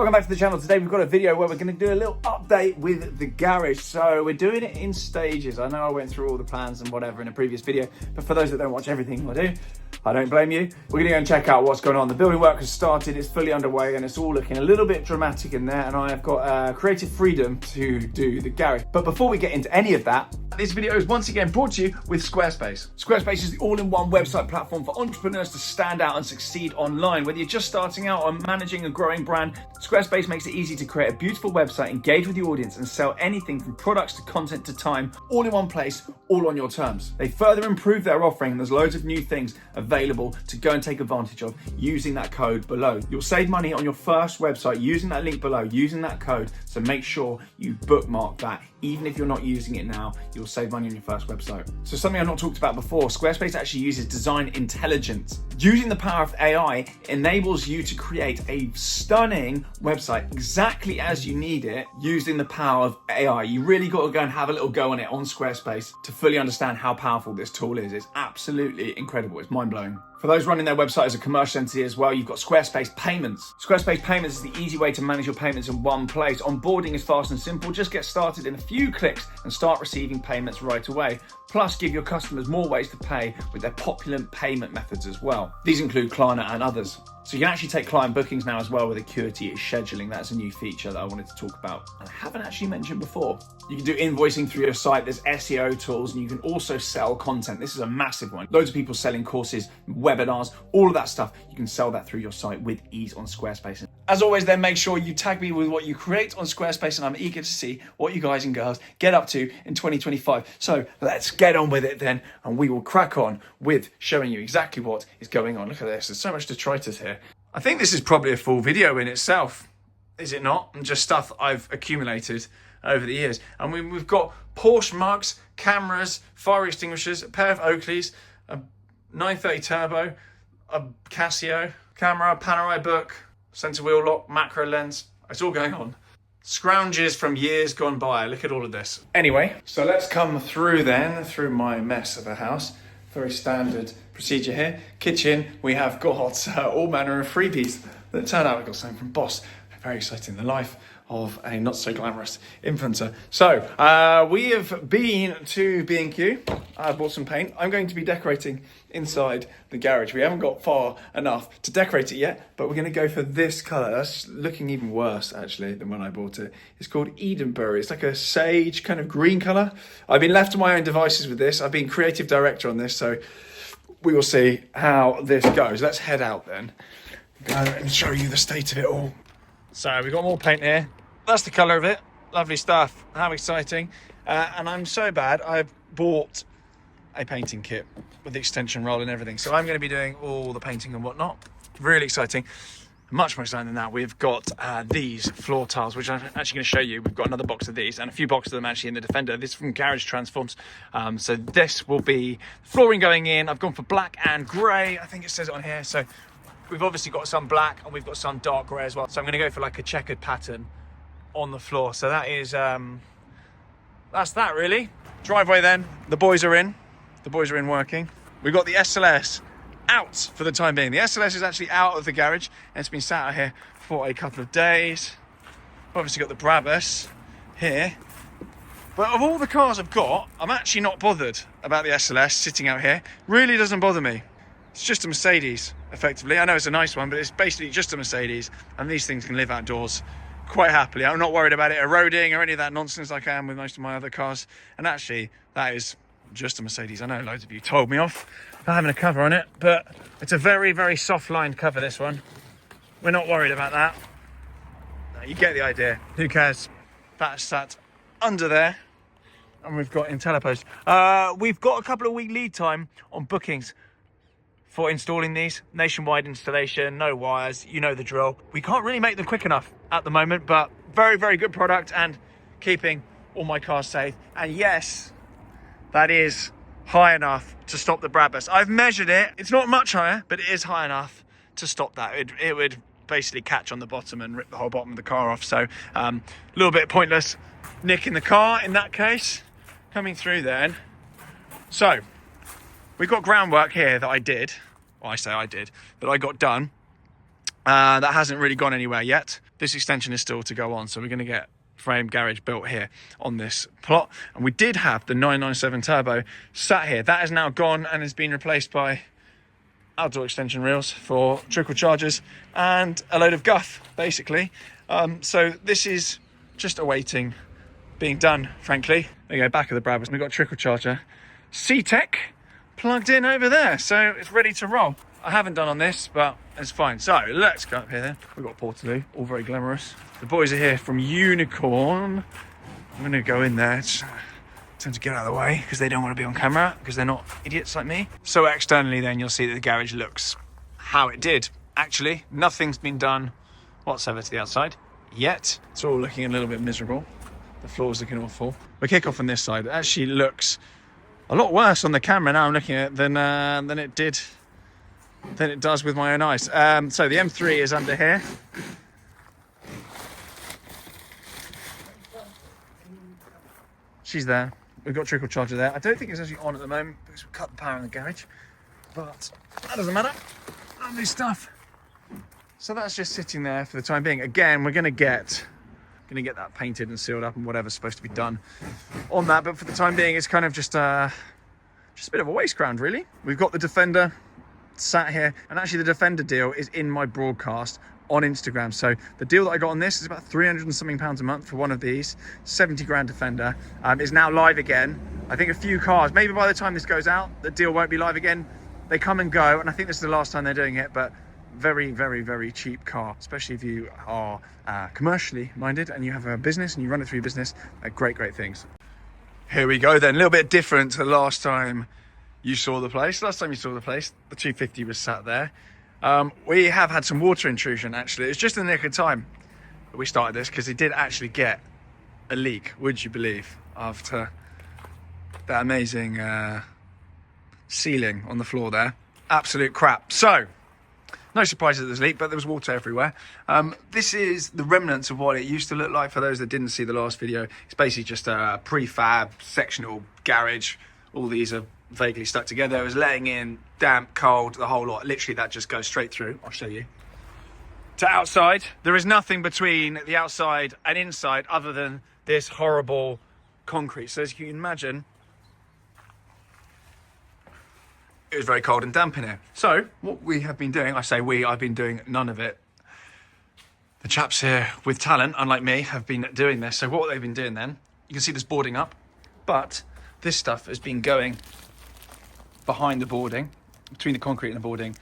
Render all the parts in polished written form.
Welcome back to the channel. Today we've got a video where we're going to do a little update with the garage. So we're doing it in stages. I know I went through all the plans and whatever in a previous video, but for those that don't watch everything I do, I don't blame you. We're going to go and check out what's going on. The building work has started, it's fully underway, and it's all looking a little bit dramatic in there, and I have got creative freedom to do the garage. But before we get into any of that, this video is once again brought to you with Squarespace. Squarespace is the all-in-one website platform for entrepreneurs to stand out and succeed online. Whether you're just starting out or managing a growing brand, Squarespace makes it easy to create a beautiful website, engage with the audience, and sell anything from products to content to time, all in one place, all on your terms. They further improve their offering, and there's loads of new things available to go and take advantage of using that code below. You'll save money on your first website using that link below, using that code, so make sure you bookmark that. Even if you're not using it now, you'll save money on your first website. So something I've not talked about before, Squarespace actually uses design intelligence. Using the power of AI enables you to create a stunning website exactly as you need it using the power of AI. You really got to go and have a little go on it on Squarespace to fully understand how powerful this tool is. It's absolutely incredible. It's mind-blowing. For those running their website as a commercial entity as well, you've got Squarespace Payments. Squarespace Payments is the easy way to manage your payments in one place. Onboarding is fast and simple. Just get started in a few clicks and start receiving payments right away. Plus, give your customers more ways to pay with their popular payment methods as well. These include Klarna and others. So you can actually take client bookings now as well with Acuity scheduling. That's a new feature that I wanted to talk about and I haven't actually mentioned before. You can do invoicing through your site. There's SEO tools, and you can also sell content. This is a massive one. Loads of people selling courses, webinars, all of that stuff. You can sell that through your site with ease on Squarespace. As always, then make sure you tag me with what you create on Squarespace, and I'm eager to see what you guys and girls get up to in 2025. So let's get on with it then, and we will crack on with showing you exactly what is going on. Look at this. There's so much detritus here. I think this is probably a full video in itself, is it not? And just stuff I've accumulated over the years. And we've got Porsche mugs, cameras, fire extinguishers, a pair of Oakleys, a 930 Turbo, a Casio, camera, Panerai book, center wheel lock, macro lens. It's all going on. Scrounges from years gone by. Look at all of this. Anyway, so let's come through my mess of a house. Very standard procedure here. Kitchen, we have got all manner of freebies that turned out I got something from Boss. Very exciting, the life of a not so glamorous influencer. So we have been to B&Q. I bought some paint. I'm going to be decorating inside the garage. We haven't got far enough to decorate it yet, but we're going to go for this colour. That's looking even worse actually than when I bought it. It's called Edinburgh. It's like a sage kind of green colour. I've been left to my own devices with this. I've been creative director on this, so we will see how this goes. Let's head out then. Go and show you the state of it all. So we've got more paint here. That's the colour of it. Lovely stuff. How exciting. And I'm so bad, I've bought a painting kit with the extension roll and everything. So I'm going to be doing all the painting and whatnot. Really exciting. Much more exciting than that, we've got these floor tiles, which I'm actually going to show you. We've got another box of these and a few boxes of them actually in the Defender. This is from Garage Transforms. So this will be flooring going in. I've gone for black and grey. I think it says it on here. So we've obviously got some black and we've got some dark grey as well. So I'm going to go for like a checkered pattern on the floor. So that is, that's that really. Driveway then, the boys are in. The boys are in working. We've got the SLS out for the time being. The SLS is actually out of the garage and it's been sat out here for a couple of days. Obviously got the Brabus here. But of all the cars I've got, I'm actually not bothered about the SLS sitting out here. Really doesn't bother me. It's just a Mercedes, effectively. I know it's a nice one, but it's basically just a Mercedes, and these things can live outdoors quite happily. I'm not worried about it eroding or any of that nonsense like I am with most of my other cars. And actually, that is just a Mercedes. I know loads of you told me off for having a cover on it, but it's a very, very soft lined cover, this one. We're not worried about that. No, you get the idea. Who cares? That's sat under there. And we've got IntelliPost. We've got a couple of week lead time on bookings for installing these. Nationwide installation, no wires, you know the drill. We can't really make them quick enough at the moment, but very, very good product and keeping all my cars safe. And yes, that is high enough to stop the Brabus. I've measured it. It's not much higher, but it is high enough to stop that. It would basically catch on the bottom and rip the whole bottom of the car off. So a little bit pointless nicking the car in that case. Coming through then. So we've got groundwork here that I did. Well, I say I did, but I got done That hasn't really gone anywhere yet. This extension is still to go on, so we're going to get frame garage built here on this plot. And we did have the 997 turbo sat here. That is now gone and has been replaced by outdoor extension reels for trickle chargers and a load of guff, basically. So this is just awaiting being done, frankly. There you go, back of the Brabus. We've got a trickle charger C-Tech plugged in over there, so it's ready to roll. I haven't done on this, but it's fine. So let's go up here then. We've got Portaloo, all very glamorous. The boys are here from Unicorn. I'm going to go in there. It's time to get out of the way because they don't want to be on camera because they're not idiots like me. So externally then you'll see that the garage looks how it did. Actually, nothing's been done whatsoever to the outside yet. It's all looking a little bit miserable. The floor's looking awful. We kick off on this side. It actually looks a lot worse on the camera now I'm looking at it than it does with my own eyes. So the M3 is under here. She's there. We've got trickle charger there. I don't think it's actually on at the moment because we've cut the power in the garage, but that doesn't matter. Lovely stuff. So that's just sitting there for the time being. Again, we're going to get that painted and sealed up and whatever's supposed to be done on that. But for the time being, it's kind of just a bit of a waste ground, really. We've got the Defender sat here, and actually the Defender deal is in my broadcast on Instagram. So the deal that I got on this is about 300 and something pounds a month for one of these 70 grand Defender. Is now live again. I think a few cars, maybe by the time this goes out, the deal won't be live again. They come and go, and I think this is the last time they're doing it, but very, very, very cheap car, especially if you are commercially minded and you have a business and you run it through your business. Great things. Here we go then, a little bit different to the last time you saw the place. Last time you saw the place, the 250 was sat there. We have had some water intrusion, actually. It's just in the nick of time that we started this because it did actually get a leak, would you believe, after that amazing ceiling on the floor there. Absolute crap. So, no surprise that there's a leak, but there was water everywhere. This is the remnants of what it used to look like. For those that didn't see the last video, it's basically just a prefab sectional garage. All these are vaguely stuck together. It was letting in damp, cold, the whole lot. Literally, that just goes straight through. I'll show you. To outside, there is nothing between the outside and inside other than this horrible concrete. So as you can imagine, it was very cold and damp in here. So what we have been doing, I say we, I've been doing none of it. The chaps here with talent, unlike me, have been doing this. So what they've been doing then, you can see this boarding up, but this stuff has been going behind the boarding, between the concrete and the boarding,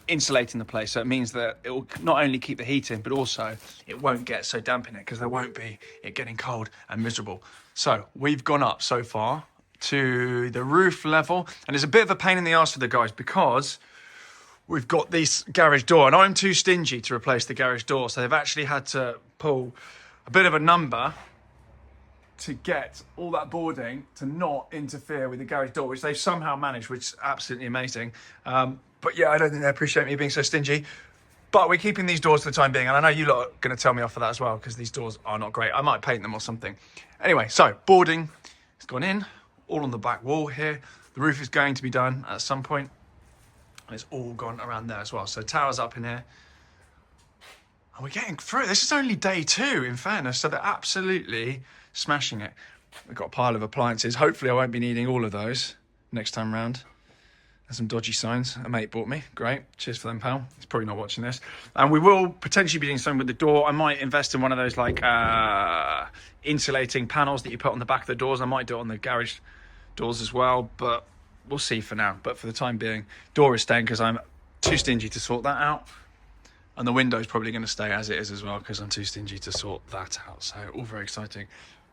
insulating the place. So it means that it will not only keep the heat in, but also it won't get so damp in it because there won't be it getting cold and miserable. So we've gone up so far to the roof level, and it's a bit of a pain in the arse for the guys because we've got this garage door and I'm too stingy to replace the garage door, so they've actually had to pull a bit of a number to get all that boarding to not interfere with the garage door, which they've somehow managed, which is absolutely amazing. But yeah, I don't think they appreciate me being so stingy, but we're keeping these doors for the time being, and I know you lot are going to tell me off for that as well because these doors are not great. I might paint them or something. Anyway, so boarding has gone in, all on the back wall here. The roof is going to be done at some point, and it's all gone around there as well. So towers up in here, and we're getting through. This is only day 2, in fairness, so they're absolutely smashing it. We've got a pile of appliances. Hopefully I won't be needing all of those next time round. There's some dodgy signs a mate bought me. Great. Cheers for them, pal. He's probably not watching this. And we will potentially be doing something with the door. I might invest in one of those like insulating panels that you put on the back of the doors. I might do it on the garage doors as well, but we'll see for now. But for the time being, door is staying because I'm too stingy to sort that out. And the window's probably going to stay as it is as well because I'm too stingy to sort that out. So all very exciting.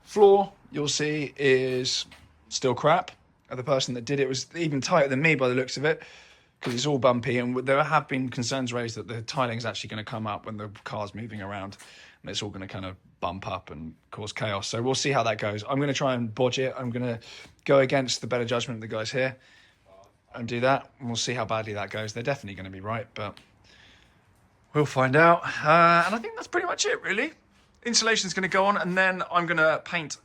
Floor, you'll see, is still crap. The person that did it was even tighter than me by the looks of it because it's all bumpy, and there have been concerns raised that the tiling is actually going to come up when the car's moving around and it's all going to kind of bump up and cause chaos. So we'll see how that goes. I'm going to try and bodge it. I'm going to go against the better judgment of the guys here and do that, and we'll see how badly that goes. They're definitely going to be right, but we'll find out. And I think that's pretty much it, really. Insulation is going to go on, and then I'm going to paint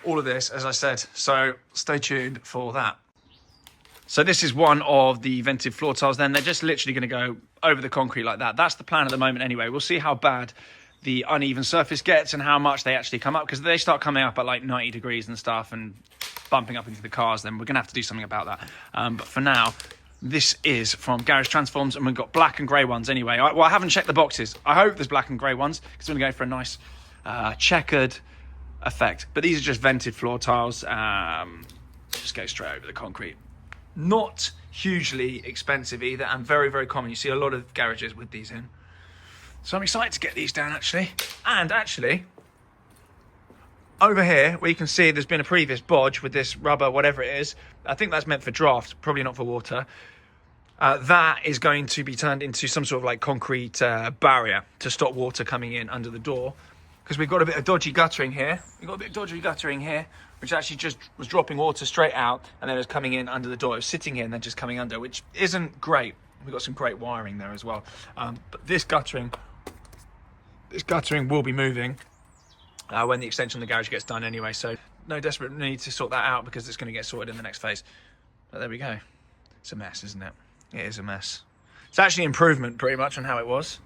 all of this, as I said. So stay tuned for that. So this is one of the vented floor tiles then. They're just literally going to go over the concrete like that. That's the plan at the moment anyway. We'll see how bad the uneven surface gets and how much they actually come up, because they start coming up at like 90 degrees and stuff and bumping up into the cars, then we're going to have to do something about that. But for now, this is from Garage Transforms, and we've got black and grey ones anyway. Well, I haven't checked the boxes. I hope there's black and grey ones, because we're going to go for a nice checkered effect. But these are just vented floor tiles. Just go straight over the concrete. Not hugely expensive either, and very, very common. You see a lot of garages with these in. So I'm excited to get these down, actually. And actually, over here, where you can see there's been a previous bodge with this rubber, whatever it is. I think that's meant for draft, probably not for water. That is going to be turned into some sort of like concrete barrier to stop water coming in under the door. Because we've got a bit of dodgy guttering here. Which actually just was dropping water straight out, and then it was coming in under the door. It was sitting here and then just coming under, which isn't great. We've got some great wiring there as well. But this guttering will be moving when the extension of the garage gets done anyway. So no desperate need to sort that out, because it's going to get sorted in the next phase. But there we go. It's a mess, isn't it? It is a mess. It's actually improvement pretty much on how it was.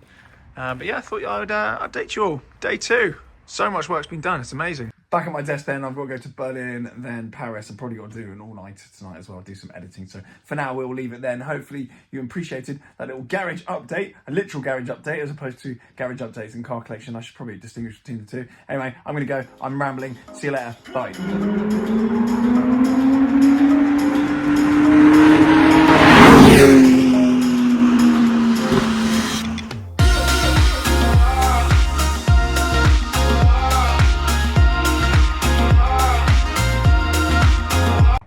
But yeah, I thought I would update you all. Day 2. So much work's been done. It's amazing. Back at my desk then, I've got to go to Berlin, then Paris. I've probably got to do an all-nighter tonight as well, do some editing. So for now, we'll leave it then. Hopefully you appreciated that little garage update, a literal garage update, as opposed to garage updates and car collection. I should probably distinguish between the two. Anyway, I'm going to go. I'm rambling. See you later. Bye.